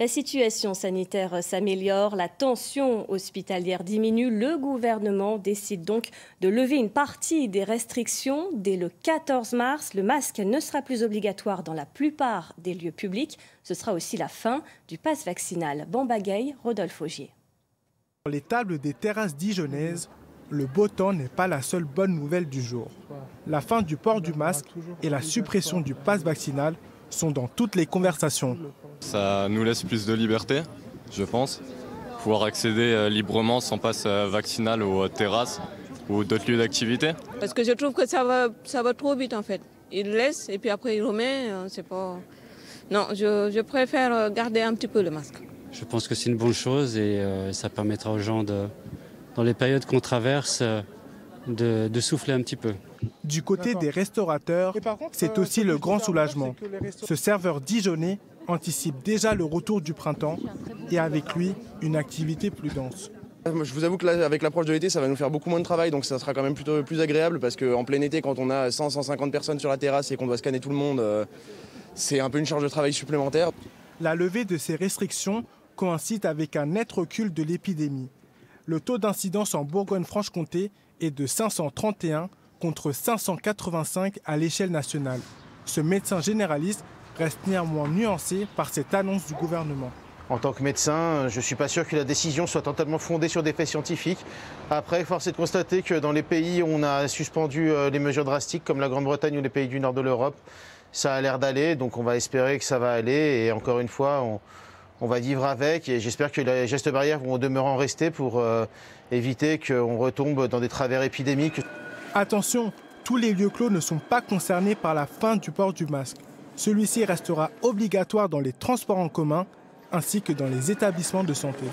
La situation sanitaire s'améliore, la tension hospitalière diminue. Le gouvernement décide donc de lever une partie des restrictions. Dès le 14 mars, le masque ne sera plus obligatoire dans la plupart des lieux publics. Ce sera aussi la fin du pass vaccinal. Bambagay, Rodolphe Augier. Sur les tables des terrasses dijonnaises, le beau temps n'est pas la seule bonne nouvelle du jour. La fin du port du masque et la suppression du pass vaccinal sont dans toutes les conversations. Ça nous laisse plus de liberté, je pense. Pouvoir accéder librement sans passe vaccinal aux terrasses ou d'autres lieux d'activité. Parce que je trouve que ça va trop vite en fait. Il laisse et puis après il remet, c'est pas... Non, je préfère garder un petit peu le masque. Je pense que c'est une bonne chose et ça permettra aux gens, dans les périodes qu'on traverse, de souffler un petit peu. Du côté des restaurateurs, c'est aussi le grand soulagement. Ce serveur dijonnais anticipe déjà le retour du printemps et avec lui, une activité plus dense. Je vous avoue que là, avec l'approche de l'été, ça va nous faire beaucoup moins de travail, donc ça sera quand même plutôt plus agréable parce qu'en plein été, quand on a 100-150 personnes sur la terrasse et qu'on doit scanner tout le monde, c'est un peu une charge de travail supplémentaire. La levée de ces restrictions coïncide avec un net recul de l'épidémie. Le taux d'incidence en Bourgogne-Franche-Comté est de 531 contre 585 à l'échelle nationale. Ce médecin généraliste reste néanmoins nuancé par cette annonce du gouvernement. En tant que médecin, je ne suis pas sûr que la décision soit totalement fondée sur des faits scientifiques. Après, force est de constater que dans les pays où on a suspendu les mesures drastiques, comme la Grande-Bretagne ou les pays du nord de l'Europe, ça a l'air d'aller. Donc on va espérer que ça va aller. Et encore une fois, on va vivre avec. Et j'espère que les gestes barrières vont au demeurant rester pour éviter qu'on retombe dans des travers épidémiques. Attention, tous les lieux clos ne sont pas concernés par la fin du port du masque. Celui-ci restera obligatoire dans les transports en commun ainsi que dans les établissements de santé.